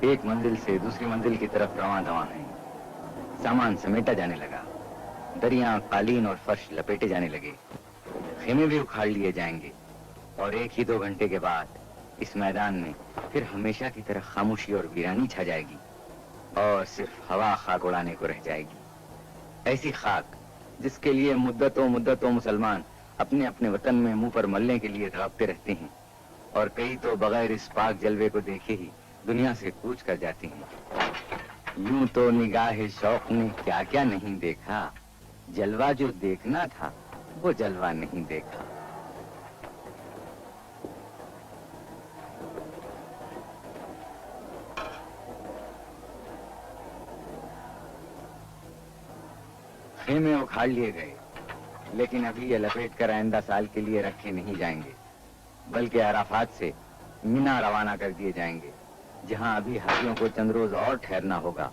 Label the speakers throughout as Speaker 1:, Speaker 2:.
Speaker 1: ایک منزل سے دوسری منزل کی طرف رواں دواں ہیں. سامان سمیٹا جانے لگا. دریاں، قالین اور فرش لپیٹے جانے لگے. خیمے بھی اکھاڑ لیے جائیں گے اور 1-2 گھنٹے کے بعد اس میدان میں پھر ہمیشہ کی طرح خاموشی اور ویرانی چھا جائے گی اور صرف ہوا خاک اڑانے کو رہ جائے گی. ایسی خاک جس کے لیے مدتوں مسلمان اپنے اپنے وطن میں منہ پر ملنے کے لیے تڑپتے رہتے ہیں اور کئی تو بغیر اس پاک جلوے کو دیکھے ہی دنیا سے کوچ کر جاتے ہیں. یوں تو نگاہ شوق نے کیا کیا نہیں دیکھا، جلوہ جو دیکھنا تھا وہ جلوہ نہیں دیکھا. خیمے اکھاڑ لیے گئے، لیکن ابھی یہ لپیٹ کر آئندہ سال کے لیے رکھے نہیں جائیں گے، بلکہ عرفات سے مینا روانہ کر دیے جائیں گے، جہاں ابھی حاجیوں کو چند روز اور ٹھہرنا ہوگا.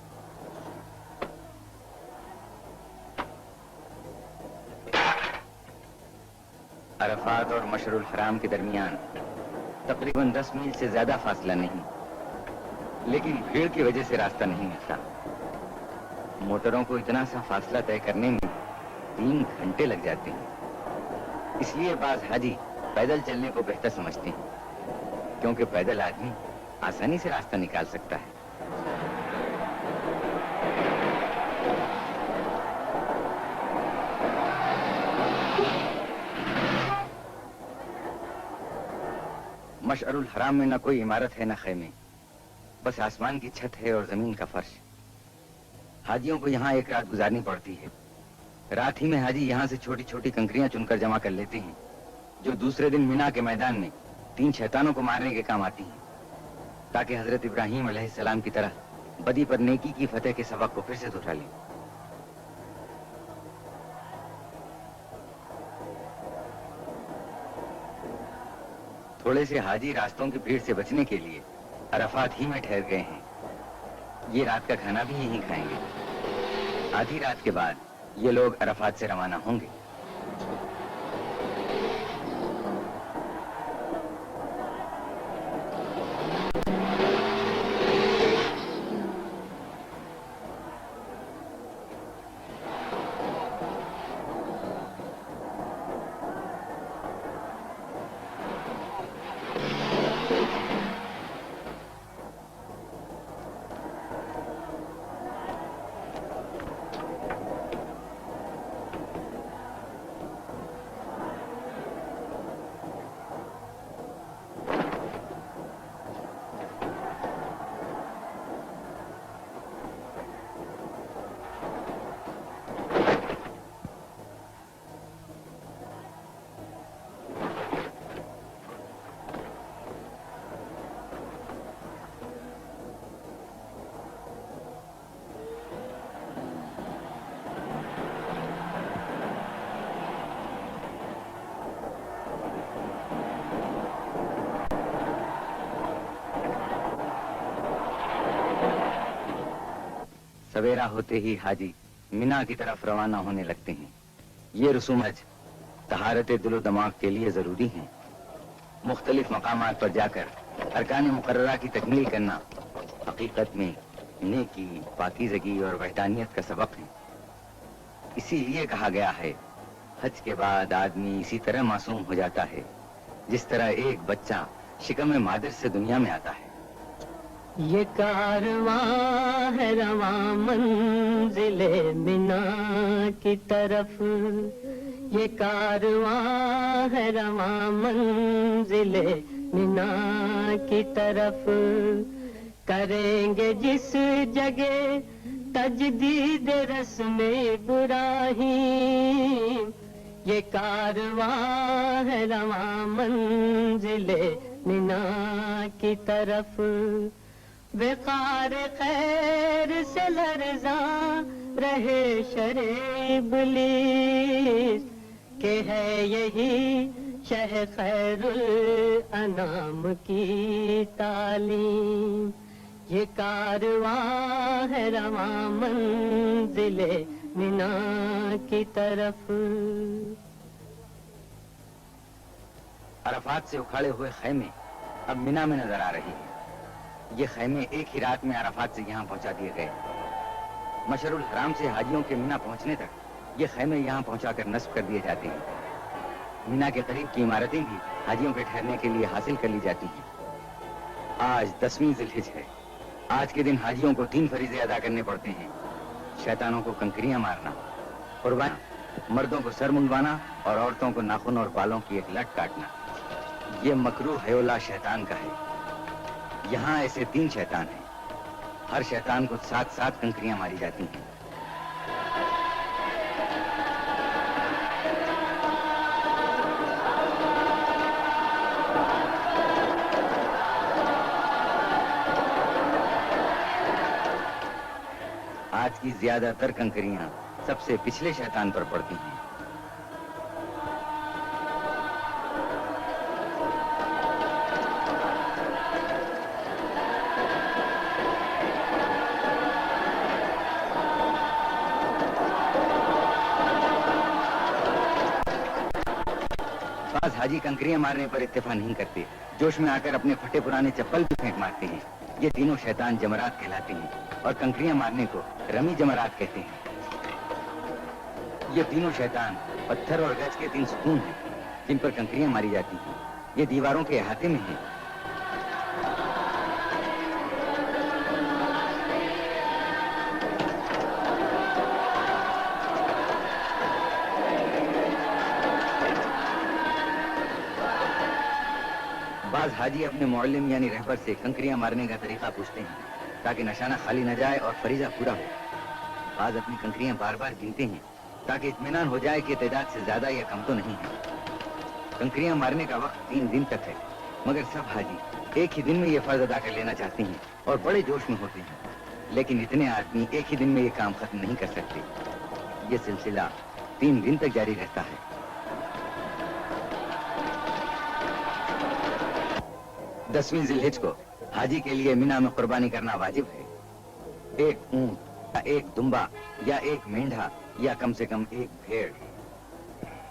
Speaker 1: عرفات اور مشعر الحرام کے درمیان تقریباً 10 میل سے زیادہ فاصلہ نہیں، لیکن بھیڑ کی وجہ سے راستہ نہیں ملتا. موٹروں کو اتنا سا فاصلہ طے کرنے میں 3 گھنٹے لگ جاتے ہیں. اس لیے بعض حاجی پیدل چلنے کو بہتر سمجھتے ہیں، کیونکہ پیدل آدمی آسانی سے راستہ نکال سکتا ہے. مشعر الحرام میں نہ کوئی عمارت ہے نہ خیمے، بس آسمان کی چھت ہے اور زمین کا فرش. حاجیوں کو یہاں ایک رات گزارنی پڑتی ہے. رات ہی میں حاجی یہاں سے چھوٹی چھوٹی کنکریاں چن کر جمع کر لیتے ہیں، جو دوسرے دن مینا کے میدان میں 3 شیطانوں کو مارنے کے کام آتی ہیں، تاکہ حضرت ابراہیم علیہ السلام کی طرح بدی پر نیکی کی فتح کے سبق کو پھر سے دوہرا لیں. تھوڑے سے حاجی راستوں کی بھیڑ سے بچنے کے لیے عرفات ہی میں ٹھہر گئے ہیں. یہ رات کا کھانا بھی یہیں کھائیں گے. آدھی رات کے بعد یہ لوگ عرفات سے روانہ ہوں گے. سویرا ہوتے ہی حاجی مینا کی طرف روانہ ہونے لگتے ہیں. یہ رسومات طہارت دل و دماغ کے لیے ضروری ہیں. مختلف مقامات پر جا کر ارکان مقررہ کی تکمیل کرنا حقیقت میں نیکی، پاکیزگی اور وحدانیت کا سبق ہے. اسی لیے کہا گیا ہے، حج کے بعد آدمی اسی طرح معصوم ہو جاتا ہے جس طرح ایک بچہ شکم مادر سے دنیا میں آتا ہے.
Speaker 2: یہ کارواں ہے رواں منزل مینا کی طرف، یہ کارواں ہے رواں منزل مینا کی طرف. کریں گے جس جگہ تجدید رسم ابراہیم، یہ کارواں ہے رواں منزل مینا کی طرف. وقار خیر سے لرزاں رہے شر ابلیس، کہ ہے یہی شہ خیر الانام کی تعلیم. یہ کارواں ہے رواں منزل مینا کی طرف.
Speaker 1: عرفات سے اکھاڑے ہوئے خیمے اب مینا میں نظر آ رہی ہیں. یہ خیمے ایک ہی رات میں عرفات سے یہاں پہنچا دیے گئے. مشعر الحرام سے حاجیوں کے مینا پہنچنے تک یہ خیمے یہاں پہنچا کر نصب کر دیے جاتے ہیں. مینا کے قریب کی عمارتیں بھی حاجیوں کے ٹھہرنے کے لیے حاصل کر لی جاتی ہیں. آج 10ویں ذی الحجہ ہے. آج کے دن حاجیوں کو 3 فریضے ادا کرنے پڑتے ہیں. شیطانوں کو کنکریاں مارنا، قربانی، مردوں کو سر منڈوانا اور عورتوں کو ناخن اور بالوں کی ایک لٹ کاٹنا. یہ مکروہ حیولہ شیطان کا ہے. یہاں ایسے 3 شیطان ہیں. ہر شیطان کو 7 کنکریاں ماری جاتی ہیں. آج کی زیادہ تر کنکریاں سب سے پچھلے شیطان پر پڑتی ہیں. بعض حاجی کنکریاں مارنے پر اتفاق نہیں کرتے. جوش میں آ کر اپنے پھٹے پرانے چپل بھی پھینک مارتے ہیں. یہ تینوں شیطان جمرات کہلاتے ہیں اور کنکریاں مارنے کو رمی جمرات کہتے ہیں. یہ تینوں شیطان پتھر اور گچ کے 3 ستون ہیں جن پر کنکریاں ماری جاتی ہیں. یہ دیواروں کے احاطے میں ہیں. بعض حاجی اپنے معلم یعنی رہبر سے کنکریاں مارنے کا طریقہ پوچھتے ہیں تاکہ نشانہ خالی نہ جائے اور فریضہ پورا ہو. بعض اپنی کنکریاں بار بار گنتے ہیں تاکہ اطمینان ہو جائے کہ تعداد سے زیادہ یا کم تو نہیں ہے. کنکریاں مارنے کا وقت 3 دن تک ہے، مگر سب حاجی ایک ہی دن میں یہ فرض ادا کر لینا چاہتے ہیں اور بڑے جوش میں ہوتے ہیں. لیکن اتنے آدمی ایک ہی دن میں یہ کام ختم نہیں کر سکتے. یہ سلسلہ 3 دن تک جاری رہتا ہے. 10ویں ذی الحجہ کو حاجی کے لیے مینا میں قربانی کرنا واجب ہے. 1 اونٹ یا 1 دمبا یا 1 مینڈھا یا کم سے کم 1 بھیڑ.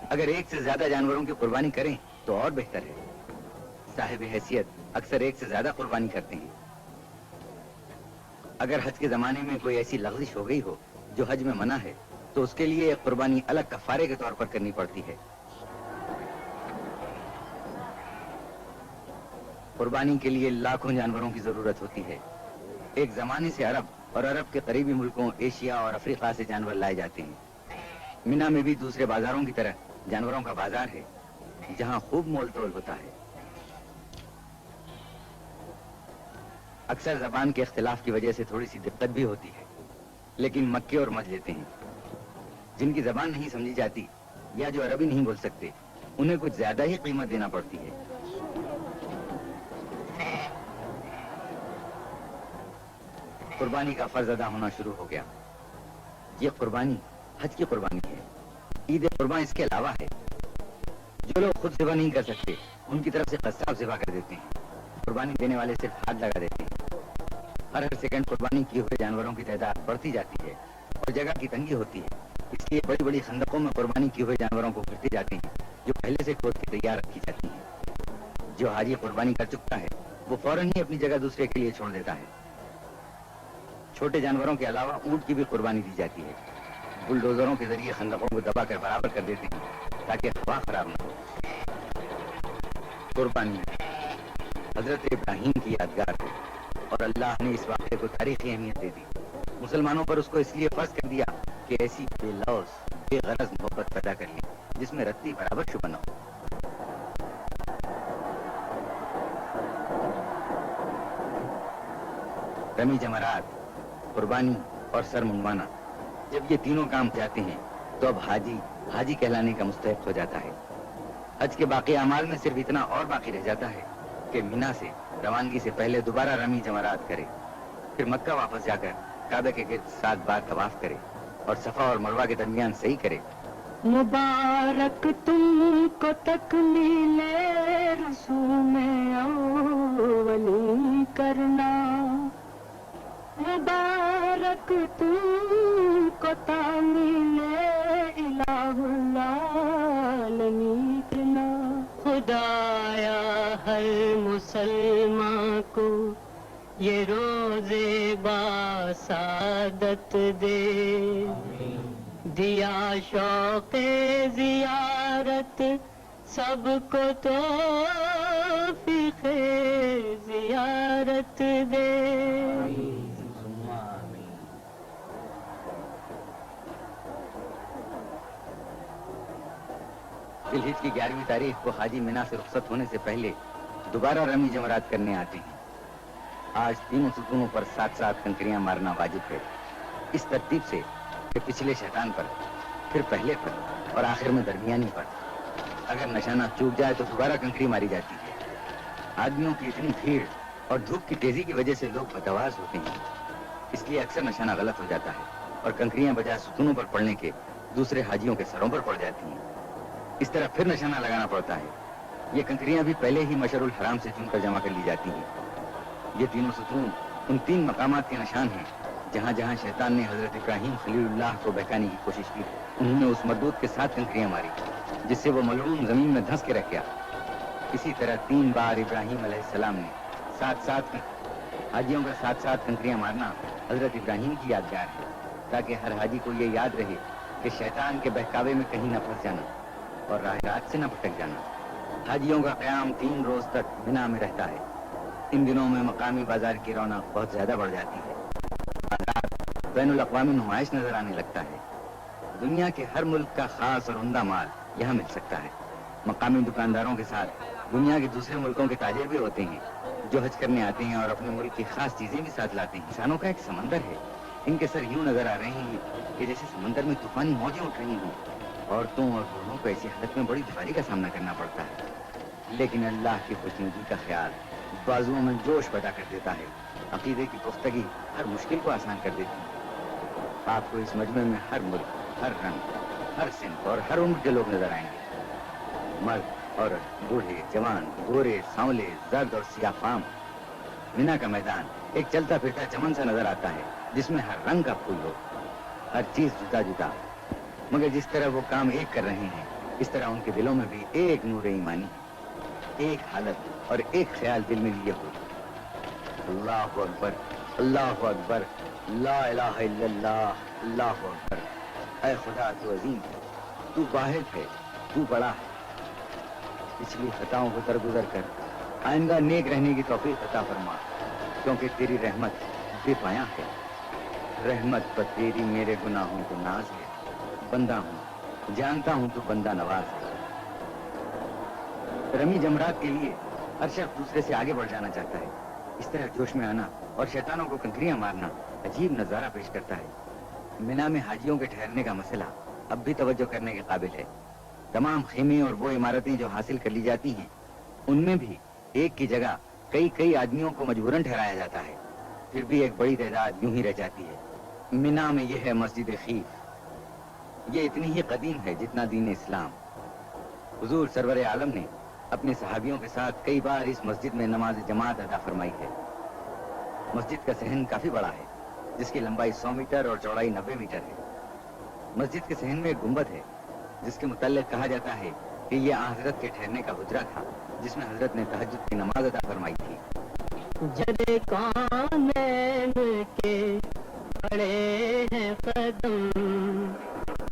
Speaker 1: اگر 1 سے زیادہ جانوروں کی قربانی کریں تو اور بہتر ہے. صاحب حیثیت اکثر 1 سے زیادہ قربانی کرتے ہیں. اگر حج کے زمانے میں کوئی ایسی لغزش ہو گئی ہو جو حج میں منع ہے تو اس کے لیے ایک قربانی الگ کفارے کے طور پر کرنی پڑتی ہے. قربانی کے لیے لاکھوں جانوروں کی ضرورت ہوتی ہے. ایک زمانے سے عرب اور عرب کے قریبی ملکوں ایشیا اور افریقہ سے جانور لائے جاتے ہیں. مینا میں بھی دوسرے بازاروں کی طرح جانوروں کا بازار ہے جہاں خوب مول تول ہوتا ہے. اکثر زبان کے اختلاف کی وجہ سے تھوڑی سی دقت بھی ہوتی ہے، لیکن مکے اور مت لیتے ہیں. جن کی زبان نہیں سمجھی جاتی یا جو عربی نہیں بول سکتے انہیں کچھ زیادہ ہی قیمت دینا پڑتی ہے. قربانی کا فرض ادا ہونا شروع ہو گیا. یہ قربانی حج کی قربانی ہے. عید قربان اس کے علاوہ ہے. جو لوگ خود ذبح نہیں کر سکتے ان کی طرف سے قصاب ذبح کر دیتے ہیں. قربانی دینے والے صرف ہاتھ لگا دیتے ہیں. ہر سیکنڈ قربانی کیے ہوئے جانوروں کی تعداد بڑھتی جاتی ہے اور جگہ کی تنگی ہوتی ہے. اس لیے بڑی بڑی خندقوں میں قربانی کیے ہوئے جانوروں کو گھرتے جاتے ہیں جو پہلے سے کھود کے تیار رکھی جاتی ہیں. جو حاجی قربانی کر چکا ہے وہ فوراً ہی اپنی جگہ دوسرے کے لیے چھوڑ دیتا ہے. چھوٹے جانوروں کے علاوہ اونٹ کی بھی قربانی دی جاتی ہے. بلڈوزروں کے ذریعے خندقوں کو دبا کر برابر کر دیتے ہیں تاکہ ہوا خراب نہ ہو. قربانی حضرت ابراہیم کی یادگار ہے اور اللہ نے اس واقعے کو تاریخی اہمیت دے دی. مسلمانوں پر اس کو اس لیے فرض کر دیا کہ ایسی بے لوث بے غرض محبت پیدا کر لی جس میں رتی برابر شبہ نہ ہو. رمی جمرات، قربانی اور سر منڈوانا، جب یہ تینوں کام جاتے ہیں تو اب حاجی کہلانے کا مستحق ہو جاتا ہے. حج کے باقی اعمال میں صرف اتنا اور باقی رہ جاتا ہے کہ مینا سے روانگی سے پہلے دوبارہ رمی جمرات کرے، پھر مکہ واپس جا کر کعبہ کے گرد 7 بار طواف کرے اور صفا اور مروہ کے درمیان صحیح کرے.
Speaker 2: مبارک تم کو تکمیل رسوم اولی کرنا، مبارک تم کو تعمیل الہ العالمین کرنا. خدایا ہر مسلمان کو یہ روزے باسعادت دے دیا شوق زیارت سب کو توفیق زیارت دے
Speaker 1: ذی الحجہ کی 11ویں تاریخ کو حاجی مینا سے رخصت ہونے سے پہلے دوبارہ رمی جمرات کرنے آتے ہیں۔ آج تینوں ستونوں پر 7 کنکریاں مارنا واجب ہے، اس ترتیب سے کہ پچھلے شیطان پر، پھر پہلے پر اور آخر میں درمیانی پر۔ اگر نشانہ چوک جائے تو دوبارہ کنکری ماری جاتی ہے۔ آدمیوں کی اتنی بھیڑ اور دھوپ کی تیزی کی وجہ سے لوگ بتواز ہوتے ہیں، اس لیے اکثر نشانہ غلط ہو جاتا ہے اور کنکریاں بجائے ستونوں پر پڑنے کے دوسرے حاجیوں کے سروں پر پڑ جاتی ہیں۔ اس طرح پھر نشانہ لگانا پڑتا ہے۔ یہ کنکریاں بھی پہلے ہی مشعر الحرام سے چن کر جمع کر لی جاتی ہیں۔ یہ تینوں ستون ان 3 مقامات کے نشان ہیں جہاں جہاں شیطان نے حضرت ابراہیم خلیل اللہ کو بہکانے کی کوشش کی، انہوں نے اس مردود کے 7 کنکریاں ماری جس سے وہ ملعون زمین میں دھنس کے رہ گیا۔ اسی طرح 3 بار ابراہیم علیہ السلام نے 7 حاجیوں کا 7 کنکریاں مارنا حضرت ابراہیم کی یادگار ہے، تاکہ ہر حاجی کو یہ یاد رہے کہ شیطان کے بہکاوے میں کہیں نہ پھنس جانا اور راہ رات سے نہ بھٹک جانا۔ حاجیوں کا قیام 3 روز تک مینا میں رہتا ہے۔ ان دنوں میں مقامی بازار کی رونق بہت زیادہ بڑھ جاتی ہے۔ بازار بین الاقوامی نمائش نظر آنے لگتا ہے۔ دنیا کے ہر ملک کا خاص اور عمدہ مال یہاں مل سکتا ہے۔ مقامی دکانداروں کے ساتھ دنیا کے دوسرے ملکوں کے تاجر بھی ہوتے ہیں جو حج کرنے آتے ہیں اور اپنے ملک کی خاص چیزیں بھی ساتھ لاتے ہیں۔ انسانوں کا ایک سمندر ہے، ان کے سر یوں نظر آ رہے ہیں کہ جیسے سمندر میں طوفانی موجیں اٹھ رہی ہوں۔ عورتوں اور بوڑھوں کو ایسی حالت میں بڑی دشواری کا سامنا کرنا پڑتا ہے، لیکن اللہ کی خوشنودی کا خیال بازوؤں میں جوش پیدا کر دیتا ہے۔ عقیدے کی پختگی ہر مشکل کو آسان کر دیتی ہے۔ آپ کو اس مجمع میں ہر ملک، ہر رنگ، ہر صنف اور ہر عمر کے لوگ نظر آئیں گے۔ مرد، عورت، بوڑھے، جوان، گورے، سانولے، زرد اور سیاہ فام۔ مینا کا میدان ایک چلتا پھرتا چمن سا نظر آتا ہے جس میں ہر رنگ کا پھول ہو، ہر چیز جدا جدا، مگر جس طرح وہ کام ایک کر رہے ہیں اس طرح ان کے دلوں میں بھی ایک نور ایمانی، ایک حالت اور ایک خیال دل میں لیے ہو۔ اللہ اکبر، اللہ اکبر، لا الہ الا اللہ، اللہ اکبر۔ اے خدا تو عظیم ہے، تو واحد ہے، تو بڑا ہے۔ پچھلی خطاؤں کو درگزر کر آئندہ نیک رہنے کی توفیق عطا فرما، کیونکہ تیری رحمت بے پایاں ہے۔ رحمت پر تیری میرے گناہوں کو ناز ہے۔ بندہ ہوں، جانتا ہوں تو بندہ نواز ہے۔ رمی جمرات کے لیے ہر شخص دوسرے سے آگے بڑھ جانا چاہتا ہے۔ اس طرح جوش میں آنا اور شیطانوں کو کنکریاں مارنا عجیب نظارہ پیش کرتا ہے۔ مینا میں حاجیوں کے ٹھہرنے کا مسئلہ اب بھی توجہ کرنے کے قابل ہے۔ تمام خیمے اور وہ عمارتیں جو حاصل کر لی جاتی ہیں ان میں بھی ایک کی جگہ کئی آدمیوں کو مجبوراً ٹھہرایا جاتا ہے، پھر بھی ایک بڑی تعداد یوں ہی رہ جاتی ہے۔ مینا میں یہ ہے مسجد خیف، یہ اتنی ہی قدیم ہے جتنا دین اسلام۔ حضور سرور عالم نے اپنے صحابیوں کے ساتھ کئی بار اس مسجد میں نماز جماعت ادا فرمائی ہے۔ مسجد کا صحن کافی بڑا ہے جس کی لمبائی 100 میٹر اور چوڑائی 90 میٹر ہے۔ مسجد کے صحن میں ایک گنبد ہے جس کے متعلق کہا جاتا ہے کہ یہ حضرت کے ٹھہرنے کا حجرہ تھا جس میں حضرت نے تہجد کی نماز ادا فرمائی تھی۔
Speaker 2: جڑے کانین کے بڑے ہیں قدم،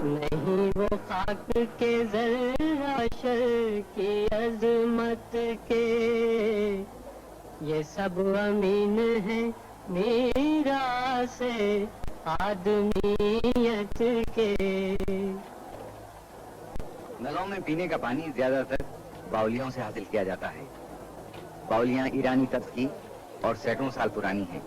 Speaker 2: نہیں وہ خاک کے ذرہ شر کی عظمت کے، یہ سب امین ہیں میراث آدمیت کے۔
Speaker 1: نلوں میں پینے کا پانی زیادہ تر باولیوں سے حاصل کیا جاتا ہے۔ باولیاں ایرانی طرز کی اور سینکڑوں سال پرانی ہیں۔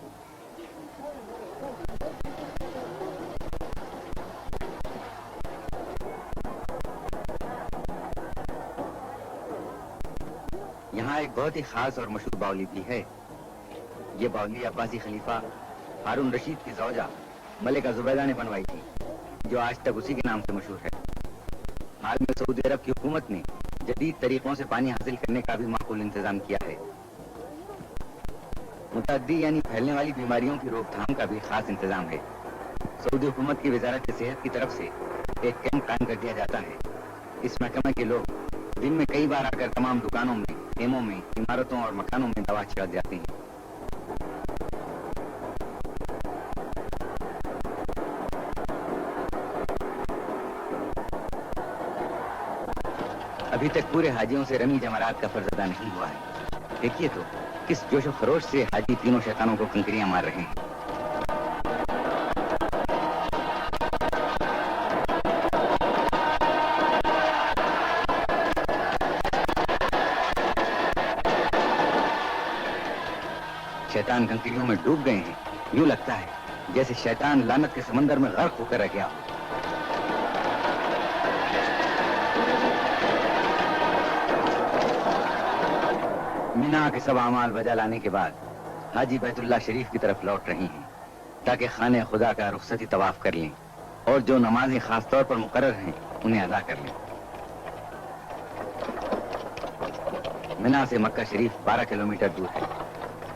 Speaker 1: یہاں ایک بہت ہی خاص اور مشہور باولی بھی ہے۔ یہ باولی عباسی خلیفہ ہارون رشید کی زوجہ ملکہ زبیدہ نے بنوائی تھی، جو آج تک اسی کے نام سے مشہور ہے۔ حال میں سعودی عرب کی حکومت نے جدید طریقوں سے پانی حاصل کرنے کا بھی معقول انتظام کیا ہے۔ متعدی یعنی پھیلنے والی بیماریوں کی روک تھام کا بھی خاص انتظام ہے۔ سعودی حکومت کی وزارت صحت کی طرف سے ایک کیمپ قائم کر دیا جاتا ہے۔ اس محکمہ کے لوگ دن میں کئی بار آ کر تمام دکانوں میں، خیموں میں، عمارتوں اور مکانوں میں دوا چھڑک جاتے ہیں۔ ابھی تک پورے حاجیوں سے رمی جمرات کا فرض ادا نہیں ہوا ہے. دیکھیے تو کس جوش و خروش سے حاجی تینوں شیطانوں کو کنکریاں مار رہے ہیں. شیطان کنکریوں میں ڈوب گئے ہیں. یوں لگتا ہے جیسے شیطان لعنت کے سمندر میں غرق ہو کر رہ گیا ہو. مینا کے سب اعمال بجا لانے کے بعد حاجی بیت اللہ شریف کی طرف لوٹ رہی ہیں تاکہ خانہ خدا کا رخصتی طواف کر لیں اور جو نمازیں خاص طور پر مقرر ہیں انہیں ادا کر لیں. مینا سے مکہ شریف 12 کلومیٹر دور ہے.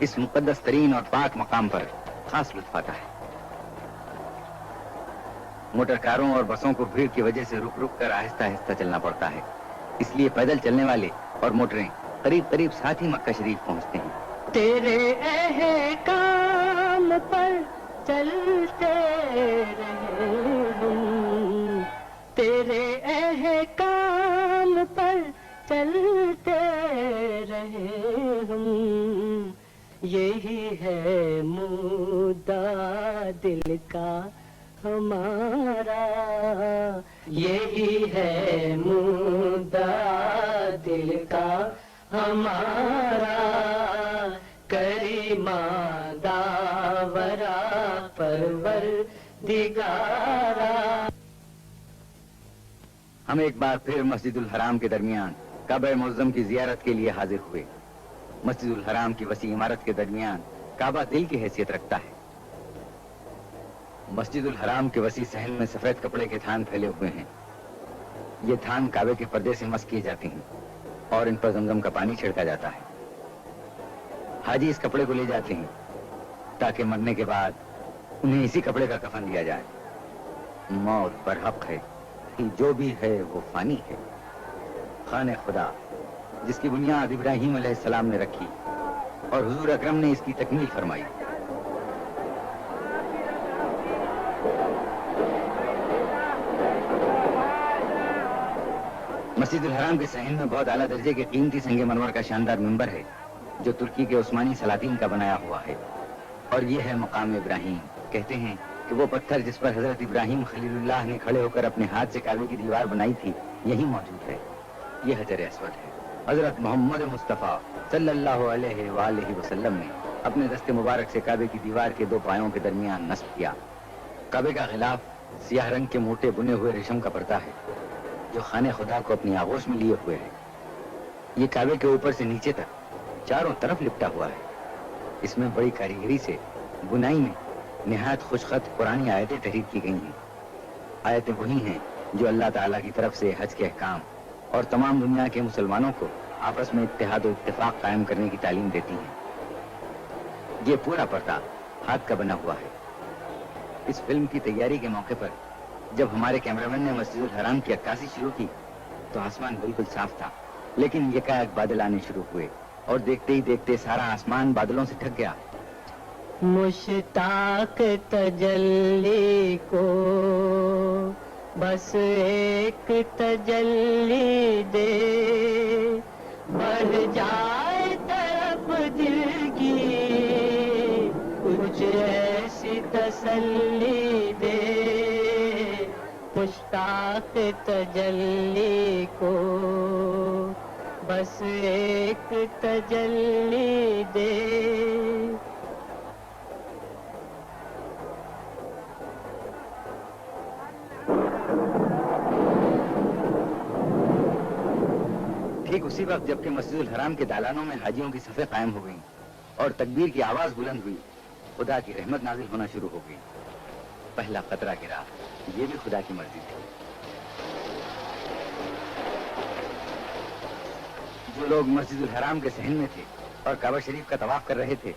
Speaker 1: اس مقدس ترین اور پاک مقام پر خاص لطف آتا ہے. موٹر کاروں اور بسوں کو بھیڑ کی وجہ سے رک رک کر آہستہ آہستہ چلنا پڑتا ہے. اس لیے پیدل چلنے والے اور موٹریں قریب قریب ساتھ ہی مکہ شریف پہنچتے ہیں.
Speaker 2: تیرے احکام پر چلتے رہے ہم، تیرے احکام پر چلتے رہے ہم، یہی ہے مدعا دل کا ہمارا، یہی ہے مدعا دل کا ہمارا، کریمہ داورا پروردگارا.
Speaker 1: ہم ایک بار پھر مسجد الحرام کے درمیان کعبہ معظم کی زیارت کے لیے حاضر ہوئے. مسجد الحرام کی وسیع عمارت کے درمیان کعبہ دل کی حیثیت رکھتا ہے. مسجد الحرام کے وسیع صحن میں سفید کپڑے کے تھان پھیلے ہوئے ہیں. یہ تھان کعبے کے پردے سے مس کیے جاتے ہیں اور ان پر زمزم کا پانی چھڑکا جاتا ہے. حاجی اس کپڑے کو لے جاتے ہیں تاکہ مرنے کے بعد انہیں اسی کپڑے کا کفن دیا جائے. موت پر حق ہے کہ جو بھی ہے وہ فانی ہے. خانہ خدا جس کی بنیاد ابراہیم علیہ السلام نے رکھی اور حضور اکرم نے اس کی تکمیل فرمائی. مسجد الحرام کے صحن میں بہت اعلیٰ درجے کے قیمتی سنگ مرمر کا شاندار منبر ہے جو ترکی کے عثمانی سلاطین کا بنایا ہوا ہے. اور یہ ہے مقام ابراہیم. کہتے ہیں کہ وہ پتھر جس پر حضرت ابراہیم خلیل اللہ نے کھڑے ہو کر اپنے ہاتھ سے کعبے کی دیوار بنائی تھی یہی موجود ہے. یہ حجر اسود ہے. حضرت محمد مصطفیٰ صلی اللہ علیہ وآلہ وسلم نے اپنے دست مبارک سے کعبے کی دیوار کے 2 پایوں کے درمیان نصب کیا. کعبے کا غلاف سیاہ رنگ کے موٹے بنے ہوئے ریشم کا پردہ ہے جو خانہ خدا کو اپنی آغوش میں لیے ہوئے ہے. یہ کعبے کے اوپر سے نیچے تک چاروں طرف لپٹا ہوا ہے. اس میں بڑی کاریگری سے بنائی میں نہایت خوشخط پرانی آیتیں تحریر کی گئی ہیں. آیتیں وہی ہیں جو اللہ تعالیٰ کی طرف سے حج کے احکام اور تمام دنیا کے مسلمانوں کو آپس میں اتحاد و اتفاق قائم کرنے کی تعلیم دیتی ہیں. یہ پورا پردہ ہاتھ کا بنا ہوا ہے. اس فلم کی تیاری کے موقع پر جب ہمارے کیمرامین نے مسجد الحرام کی عکاسی شروع کی تو آسمان بالکل صاف تھا، لیکن یکایک بادل آنے شروع ہوئے اور دیکھتے ہی دیکھتے سارا آسمان بادلوں سے ڈھک گیا.
Speaker 2: مشتاق تجلی کو بس ایک تجلی دے، بڑھ جائے طرف دل کی کچھ ایسی تسلی دے. مشتاق تجلی کو بس ایک تجلی دے.
Speaker 1: ٹھیک اسی وقت جبکہ مسجد الحرام کے دالانوں میں حاجیوں کی صفیں قائم ہو گئیں اور تکبیر کی آواز بلند ہوئی، خدا کی رحمت نازل ہونا شروع ہو گئی. پہلا قطرہ گرا. یہ بھی خدا کی مرضی تھی. جو لوگ مسجد الحرام کے صحن میں تھے اور کعبہ شریف کا طواف کر رہے تھے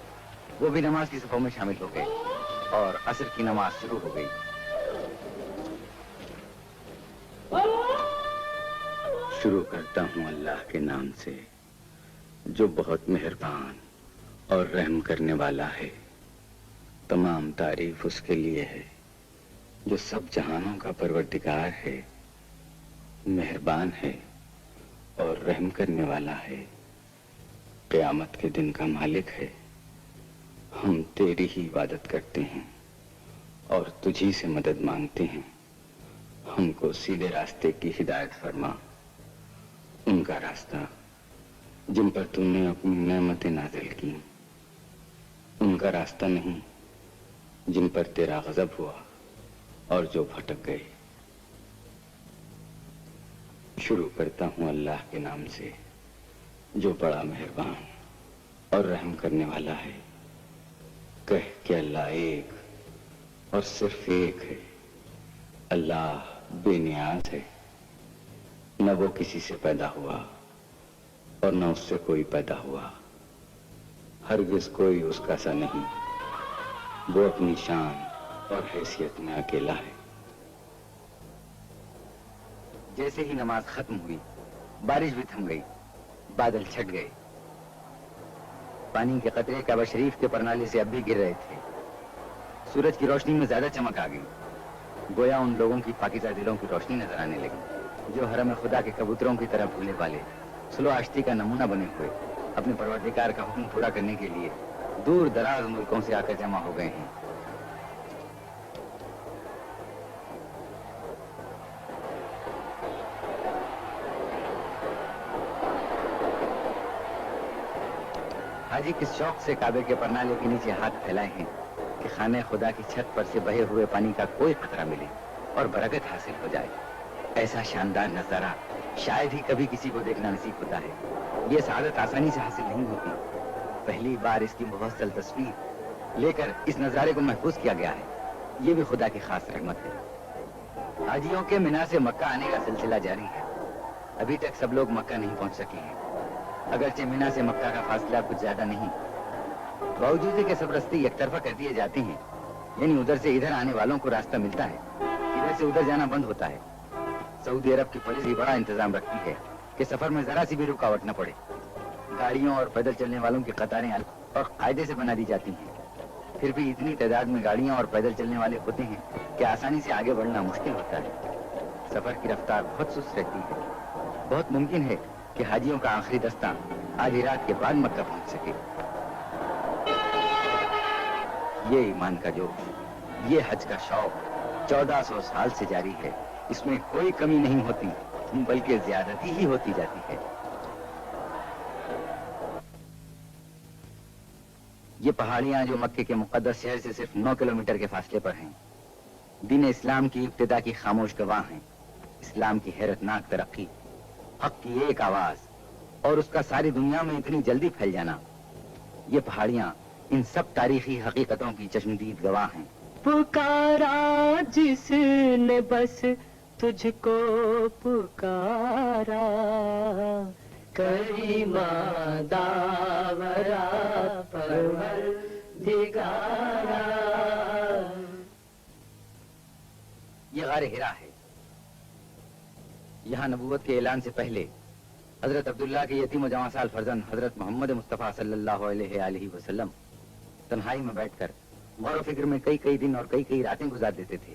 Speaker 1: وہ بھی نماز کی صفوں میں شامل ہو گئے اور عصر کی نماز شروع ہو گئی. شروع کرتا ہوں اللہ کے نام سے جو بہت مہربان اور رحم کرنے والا ہے. تمام تعریف اس کے لیے ہے جو سب جہانوں کا پروردگار ہے، مہربان ہے اور رحم کرنے والا ہے، قیامت کے دن کا مالک ہے۔ ہم تیری ہی عبادت کرتے ہیں اور تجھی سے مدد مانگتے ہیں۔ ہم کو سیدھے راستے کی ہدایت فرما، ان کا راستہ جن پر تم نے اپنی نعمتیں نازل کی، ان کا راستہ نہیں جن پر تیرا غضب ہوا اور جو بھٹک گئے۔ شروع کرتا ہوں اللہ کے نام سے جو بڑا مہربان اور رحم کرنے والا ہے۔ کہہ کہ اللہ ایک اور صرف ایک ہے۔ اللہ بے نیاز ہے، نہ وہ کسی سے پیدا ہوا اور نہ اس سے کوئی پیدا ہوا، ہرگز کوئی اس کا سا نہیں۔ وہ اپنی شان اور حیثیت میں اکیلا ہے۔ جیسے ہی نماز ختم ہوئی بارش بھی تھم گئی، بادل چھٹ گئے، پانی کے قطرے کعبہ شریف کے پرنالے سے اب بھی گر رہے تھے۔ سورج کی روشنی میں زیادہ چمک آ گئی، گویا ان لوگوں کی پاکیزہ دلوں کی روشنی نظر آنے لگی جو حرم خدا کے کبوتروں کی طرح بھولے والے سلو آشتی کا نمونہ بنے ہوئے اپنے پروردگار کا حکم پورا کرنے کے لیے دور دراز ملکوں سے آ کر جمع ہو گئے ہیں۔ حاجی کس شوق سے کعبے کے پرنالے کے نیچے ہاتھ پھیلائے ہیں کہ خانہ خدا کی چھت پر سے بہے ہوئے پانی کا کوئی قطرہ ملے اور برکت حاصل ہو جائے۔ ایسا شاندار نظارہ شاید ہی کبھی کسی کو دیکھنا نصیب ہوتا ہے۔ یہ سعادت آسانی سے حاصل نہیں ہوتی۔ پہلی بار اس کی مفصل تصویر لے کر اس نظارے کو محفوظ کیا گیا ہے۔ یہ بھی خدا کی خاص رحمت ہے۔ حاجیوں کے مینا سے مکہ آنے کا سلسلہ جاری ہے۔ ابھی تک سب لوگ مکہ نہیں پہنچ سکے ہیں، اگرچہ مینا سے مکہ کا فاصلہ کچھ زیادہ نہیں، باوجود کہ سب راستے یک طرفہ کر دیے جاتے ہیں، یعنی ادھر سے ادھر آنے والوں کو راستہ ملتا ہے، ادھر سے ادھر جانا بند ہوتا ہے۔ سعودی عرب کی پولیس بھی بڑا انتظام رکھتی ہے کہ سفر میں ذرا سی بھی رکاوٹ نہ پڑے۔ گاڑیوں اور پیدل چلنے والوں کی قطاریں الگ اور قاعدے سے بنا دی جاتی ہیں، پھر بھی اتنی تعداد میں گاڑیاں اور پیدل چلنے والے ہوتے ہیں کہ آسانی سے آگے بڑھنا مشکل ہوتا ہے۔ سفر کی رفتار بہت سست رہتی ہے۔ بہت ممکن ہے کہ حاجیوں کا آخری دستہ آدھی رات کے بعد مکہ پہنچ سکے۔ یہ ایمان کا جوش، یہ حج کا شوق 1400 سال سے جاری ہے۔ اس میں کوئی کمی نہیں ہوتی بلکہ زیادتی ہی ہوتی جاتی ہے۔ یہ پہاڑیاں جو مکے کے مقدس شہر سے صرف 9 کلومیٹر کے فاصلے پر ہیں، دین اسلام کی ابتدا کی خاموش گواہ ہیں۔ اسلام کی حیرت ناک ترقی، حق کی ایک آواز اور اس کا ساری دنیا میں اتنی جلدی پھیل جانا، یہ پہاڑیاں ان سب تاریخی حقیقتوں کی چشمدید گواہ ہیں۔
Speaker 2: پکارا جس نے بس تجھ کو پکارا، کریما داورا پروردگارا۔
Speaker 1: یہ غار ہرا ہے۔ یہاں نبوت کے اعلان سے پہلے حضرت عبداللہ کے یتیم و جواں سال فرزند حضرت محمد مصطفیٰ صلی اللہ علیہ وآلہ وسلم تنہائی میں بیٹھ کر غور و فکر میں کئی دن اور کئی راتیں گزار دیتے تھے۔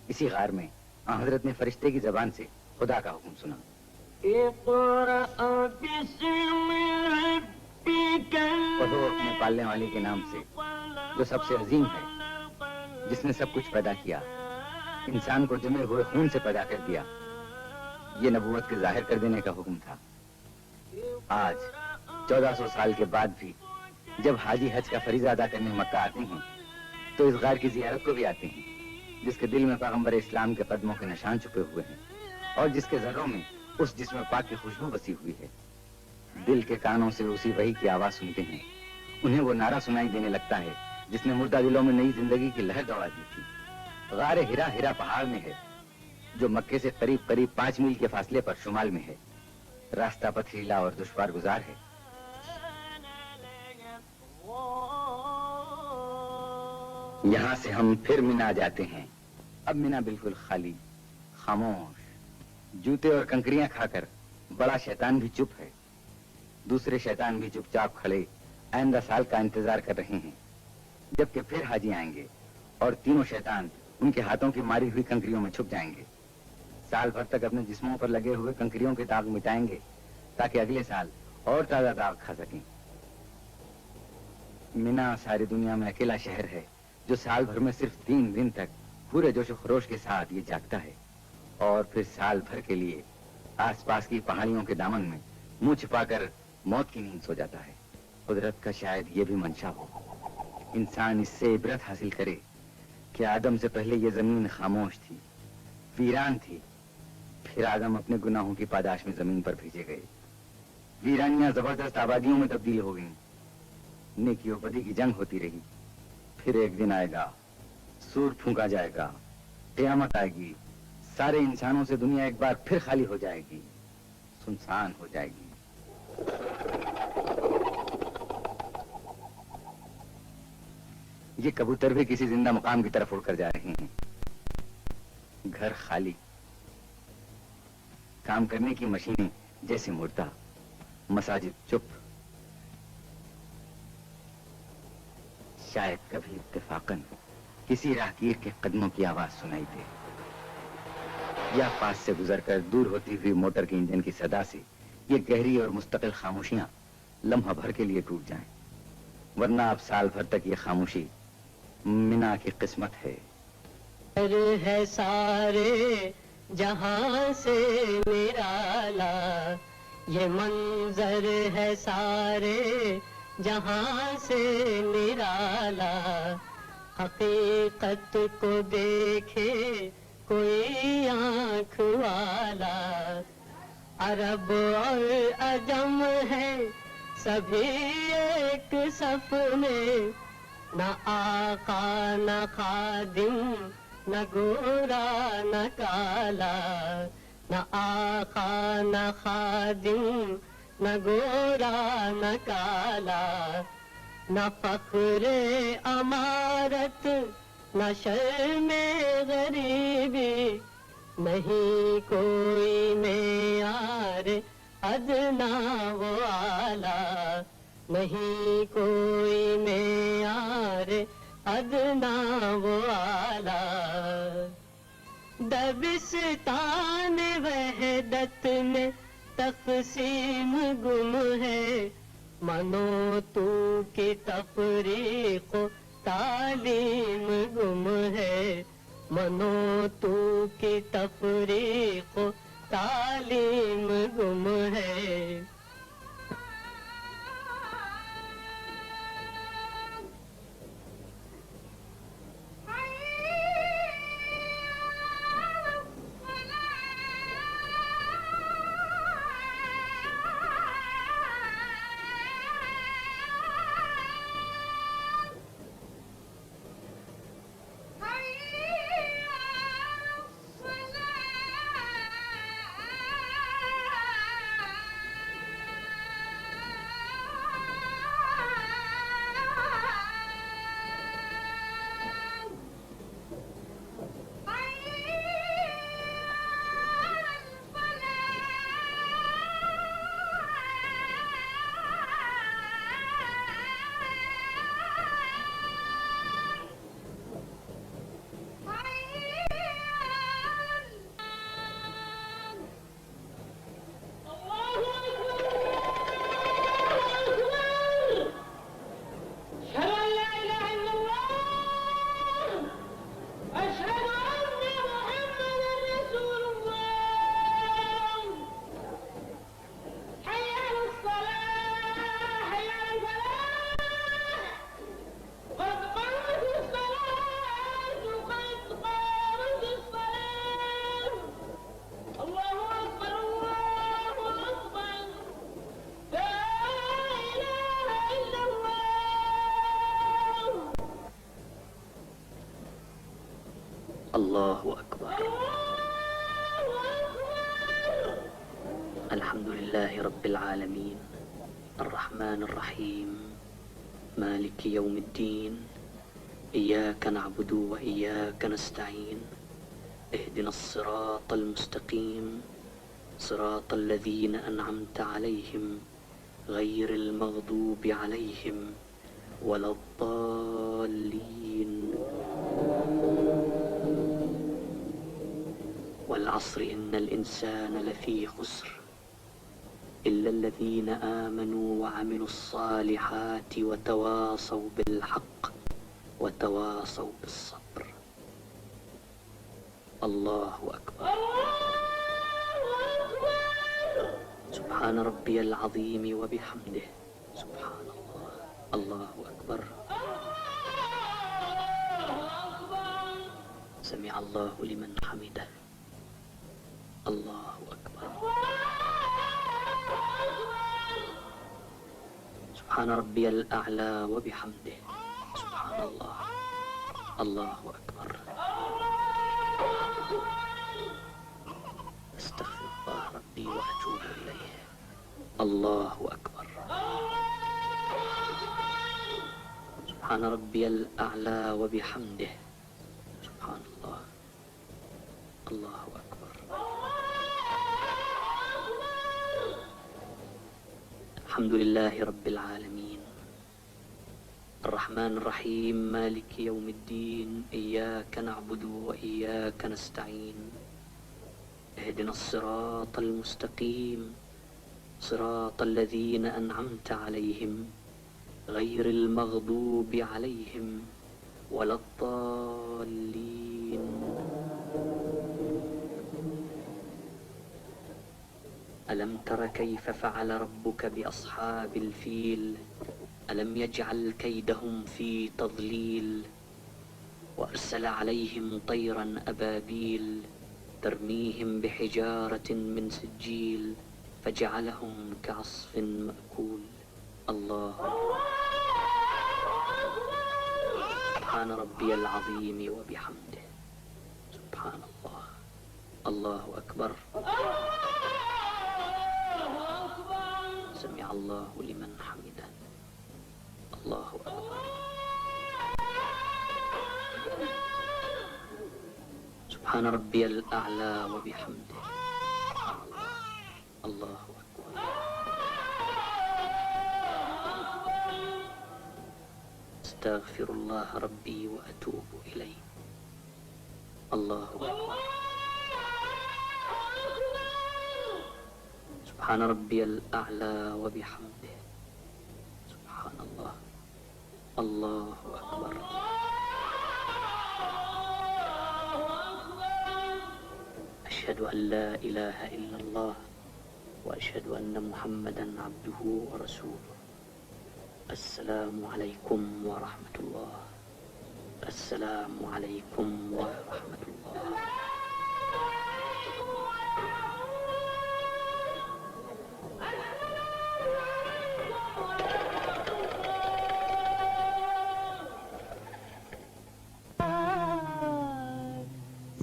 Speaker 1: اسی غار میں حضرت نے فرشتے کی زبان سے خدا کا حکم سنا، پڑھو اپنے پالنے والے کے نام سے جو سب سے عظیم ہے، جس نے سب کچھ پیدا کیا، انسان کو جمے ہوئے خون سے پیدا کر دیا۔ یہ نبوت کے ظاہر کر دینے کا حکم تھا۔ آج 1400 سال کے بعد بھی جب حاجی حج کا فریضہ ادا کرنے مکہ آتے ہیں تو اس غار کی زیارت کو بھی آتے ہیں، جس کے دل میں پیغمبر اسلام کے قدموں کے نشان چھپے ہوئے ہیں اور جس کے ذروں میں اس جسم پاک کی خوشبو بسی ہوئی ہے۔ دل کے کانوں سے اسی وحی کی آواز سنتے ہیں، انہیں وہ نعرہ سنائی دینے لگتا ہے جس نے مردہ دلوں میں نئی زندگی کی لہر دوڑا دی تھی۔ غار ہرا پہاڑ میں ہے جو مکے سے قریب 5 میل کے فاصلے پر شمال میں ہے۔ راستہ پتھریلا اور دشوار گزار ہے۔ یہاں سے ہم پھر مینا جاتے ہیں۔ اب مینا بالکل خالی، خاموش، جوتے اور کنکریاں کھا کر بڑا شیطان بھی چپ ہے، دوسرے شیطان بھی چپ چاپ کھڑے آئندہ سال کا انتظار کر رہے ہیں جبکہ پھر حاجی آئیں گے اور تینوں شیطان ان کے ہاتھوں کی ماری ہوئی کنکریوں میں چھپ جائیں گے۔ سال بھر تک اپنے جسموں پر لگے ہوئے کنکریوں کے داغ مٹائیں گے تاکہ اگلے سال اور تازہ داغ کھا سکیں. مینا ساری دنیا میں اکیلا شہر ہے جو سال بھر میں صرف 3 دن تک پورے جوش و خروش کے ساتھ یہ جاگتا ہے اور پھر سال بھر کے لیے آس پاس کی پہاڑیوں کے دامن میں منہ چھپا کر موت کی نیند سو جاتا ہے. قدرت کا شاید یہ بھی منشا ہو. انسان اس سے عبرت حاصل کرے کہ آدم سے پہلے یہ زمین خاموش تھی، ویران تھی. پھر آدم اپنے گناہوں کی پاداش میں زمین پر بھیجے گئے. ویرانیاں زبردست آبادیوں میں تبدیل ہو گئیں. نیکی و بدی کی جنگ ہوتی رہی. پھر ایک دن آئے گا، سور پھونکا جائے گا، قیامت آئے گی. سارے انسانوں سے دنیا ایک بار پھر خالی ہو جائے گی، سنسان ہو جائے گی. یہ کبوتر بھی کسی زندہ مقام کی طرف اڑ کر جا رہے ہیں. گھر خالی، کام کرنے کی مشینیں جیسے مردہ، مساجد چپ. شاید کبھی اتفاقاً کسی راہگیر کے قدموں کی آواز سنائی دے، یا پاس سے گزر کر دور ہوتی ہوئی موٹر کے انجن کی صدا سے یہ گہری اور مستقل خاموشیاں لمحہ بھر کے لیے ٹوٹ جائیں. ورنہ اب سال بھر تک یہ خاموشی مینا کی قسمت ہے.
Speaker 2: ہے سارے جہاں سے نرالا، یہ منظر ہے سارے جہاں سے نرالا. حقیقت کو دیکھے کوئی آنکھ والا، عرب اور عجم ہے سبھی ایک صف میں. نہ آقا نہ خادم، نہ گورا نہ کالا. نہ آقا نہ خادم، نہ گورا نہ کالا. نہ فخر امارت، نہ شرم غریبی، نہیں کوئی معیار ادنا و اعلیٰ. نہیں کوئی معیار ادنا و اعلیٰ. دبستان وحدت میں تقسیم گم ہے، منو تو کی تفریق و تعلیم گم ہے. منو تو کی تفریق و تعلیم گم ہے.
Speaker 3: اللہ اکبر. الحمد للہ رب العالمین الرحمن الرحیم مالک یوم الدین ایاک نعبد و ایاک نستعین اهدنا الصراط المستقیم صراط الذین انعمت علیہم غیر المغضوب علیہم ولا الضالین. والعصر إن الإنسان لفي خسر إلا الذين آمنوا وعملوا الصالحات وتواصوا بالحق وتواصوا بالصبر. الله أكبر. سبحان ربي العظيم وبحمده. سبحان الله. الله أكبر. سمع الله لمن حمده. الله أكبر. سبحان ربي الأعلى وبحمده. سبحان الله. الله أكبر. أستغفر الله ربي وأتوب إليه. الله أكبر. سبحان ربي الأعلى وبحمده. سبحان الله. الله أكبر. الحمد لله رب العالمين الرحمن الرحيم مالك يوم الدين إياك نعبد وإياك نستعين اهدنا الصراط المستقيم صراط الذين أنعمت عليهم غير المغضوب عليهم ولا الضالين. ألم تر كيف فعل ربك بأصحاب الفيل ألم يجعل كيدهم في تضليل وأرسل عليهم طيرا أبابيل ترميهم بحجارة من سجيل فجعلهم كعصف مأكول. الله. سبحان ربي العظيم وبحمده. سبحان الله. الله أكبر. سمع الله لمن حمده. الله أكبر. سبحان ربي الأعلى وبحمده. الله أكبر. أستغفر الله ربي وأتوب إليه. الله أكبر. سبحان ربي الأعلى وبحمده. سبحان الله. الله أكبر. أشهد أن لا إله إلا الله وأشهد أن محمدا عبده ورسوله. السلام عليكم ورحمة الله. السلام عليكم ورحمة الله.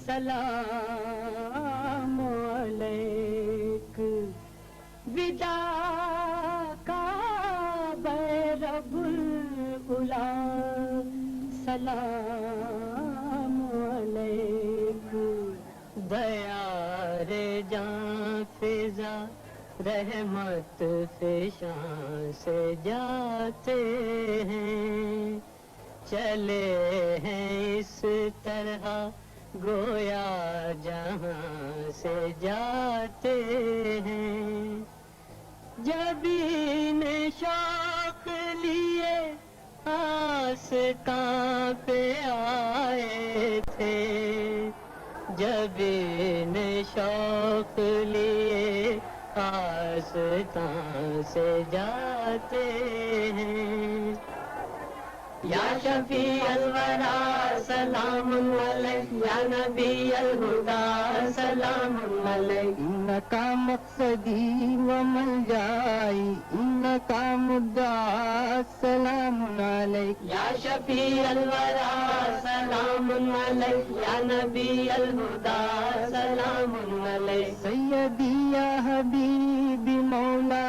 Speaker 2: سلام علیک ودا کا رب العلا. سلام علیک دیار جان فضا رحمت فشاں سے جاتے ہیں چلے ہیں اس طرح گویا جہاں سے جاتے ہیں. جبین شوق لیے آستاں پہ آئے تھے. جبین شوق لیے آستاں سے جاتے ہیں. یا شفیع الورا سلام علیک یا نبی الہدا سلام علیک. انکا مقصدی و ملجائی انکا مدعا سلام علیک. یا شفیع الورا سلام علیک یا نبی الہدا سلام علیک. سیدی یا حبیبی مولا